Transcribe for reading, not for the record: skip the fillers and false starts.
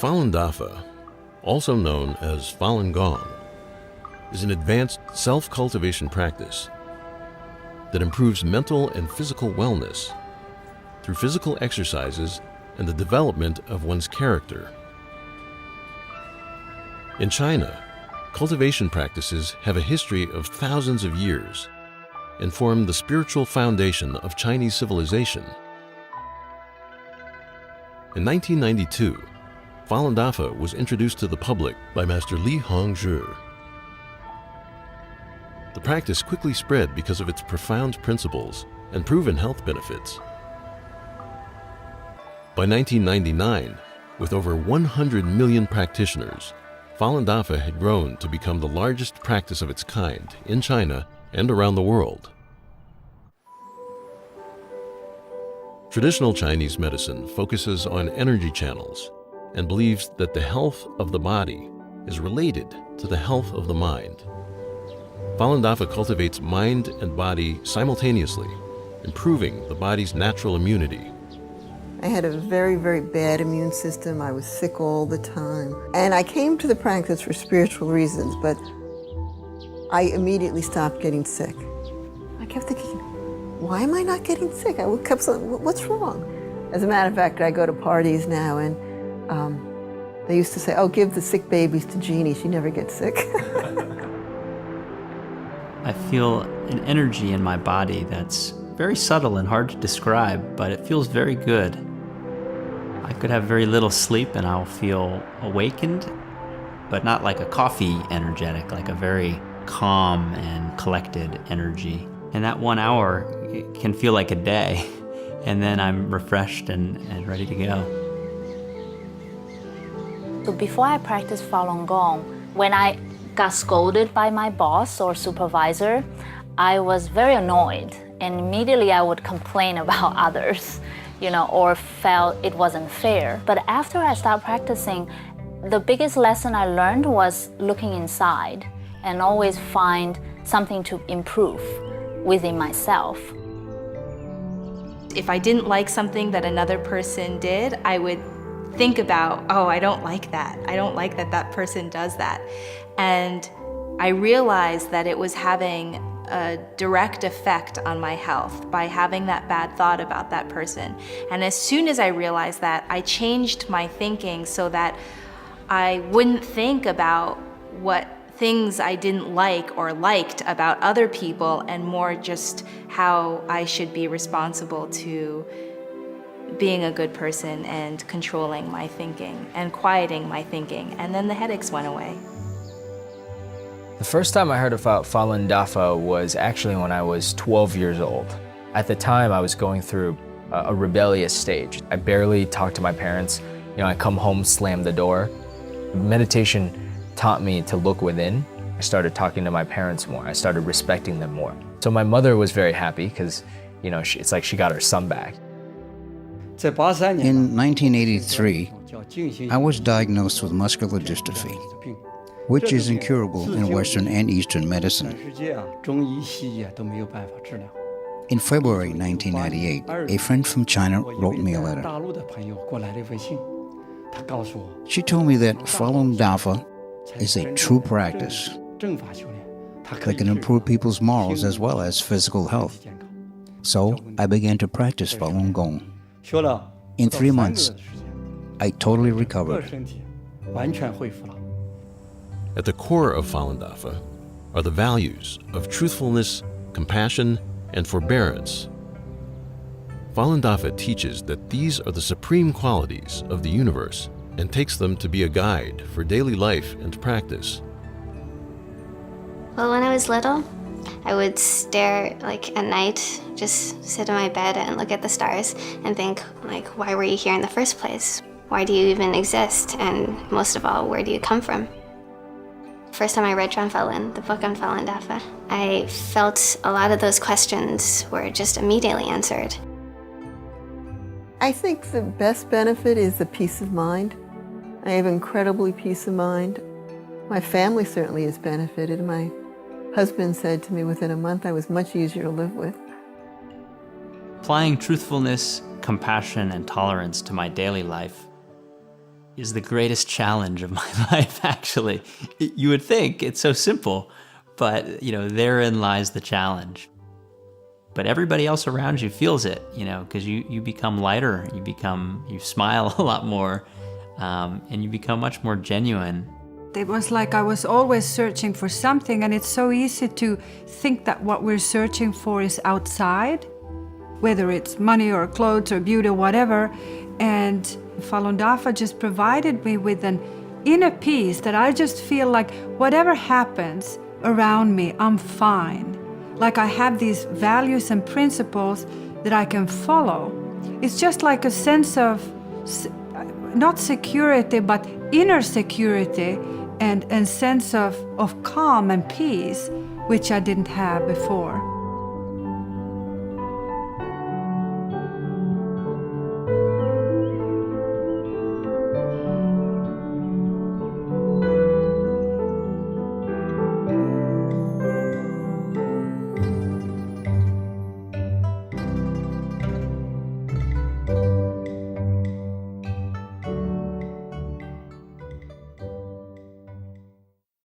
Falun Dafa, also known as Falun Gong, is an advanced self-cultivation practice that improves mental and physical wellness through physical exercises and the development of one's character. In China, cultivation practices have a history of thousands of years and form the spiritual foundation of Chinese civilization. In 1992, Falun Dafa was introduced to the public by Master Li Hongzhi. The practice quickly spread because of its profound principles and proven health benefits. By 1999, with over 100 million practitioners, Falun Dafa had grown to become the largest practice of its kind in China and around the world. Traditional Chinese medicine focuses on energy channels and believes that the health of the body is related to the health of the mind. Falun Dafa cultivates mind and body simultaneously, improving the body's natural immunity. I had a very, very bad immune system. I was sick all the time. And I came to the practice for spiritual reasons, but I immediately stopped getting sick. I kept thinking, why am I not getting sick? I kept saying, what's wrong? As a matter of fact, I go to parties now, and they used to say, oh, give the sick babies to Jeannie. She never gets sick. I feel an energy in my body that's very subtle and hard to describe, but it feels very good. I could have very little sleep and I'll feel awakened, but not like a coffee energetic, like a very calm and collected energy. And that 1 hour it can feel like a day, and then I'm refreshed and ready to go. So before I practiced Falun Gong, when I got scolded by my boss or supervisor, I was very annoyed, and immediately I would complain about others, or felt it wasn't fair. But after I started practicing, the biggest lesson I learned was looking inside and always find something to improve within myself. If I didn't like something that another person did, I would think about, oh, I don't like that. I don't like that that person does that. And I realized that it was having a direct effect on my health by having that bad thought about that person. And as soon as I realized that, I changed my thinking so that I wouldn't think about what things I didn't like or liked about other people, and more just how I should be responsible to being a good person and controlling my thinking and quieting my thinking. And then the headaches went away. The first time I heard about Falun Dafa was actually when I was 12 years old. At the time, I was going through a rebellious stage. I barely talked to my parents. I come home, slam the door. Meditation taught me to look within. I started talking to my parents more. I started respecting them more. So my mother was very happy because, it's like she got her son back. In 1983, I was diagnosed with muscular dystrophy, which is incurable in Western and Eastern medicine. In February 1998, a friend from China wrote me a letter. She told me that Falun Dafa is a true practice that can improve people's morals as well as physical health. So I began to practice Falun Gong. In 3 months, I totally recovered. At the core of Falun Dafa are the values of truthfulness, compassion, and forbearance. Falun Dafa teaches that these are the supreme qualities of the universe and takes them to be a guide for daily life and practice. Well, when I was little, I would stare at night, just sit in my bed and look at the stars and think, why were you here in the first place? Why do you even exist? And most of all, where do you come from? First time I read Zhuan Falun, the book on Falun Dafa, I felt a lot of those questions were just immediately answered. I think the best benefit is the peace of mind. I have incredibly peace of mind. My family certainly has benefited. My husband said to me within a month I was much easier to live with. Applying truthfulness, compassion, and tolerance to my daily life is the greatest challenge of my life, actually. You would think it's so simple, but therein lies the challenge. But everybody else around you feels it, because you become lighter, you smile a lot more, and you become much more genuine. It was like I was always searching for something, and it's so easy to think that what we're searching for is outside, whether it's money or clothes or beauty or whatever. And Falun Dafa just provided me with an inner peace that I just feel like whatever happens around me, I'm fine. Like I have these values and principles that I can follow. It's just like a sense of, not security, but inner security and sense of calm and peace, which I didn't have before.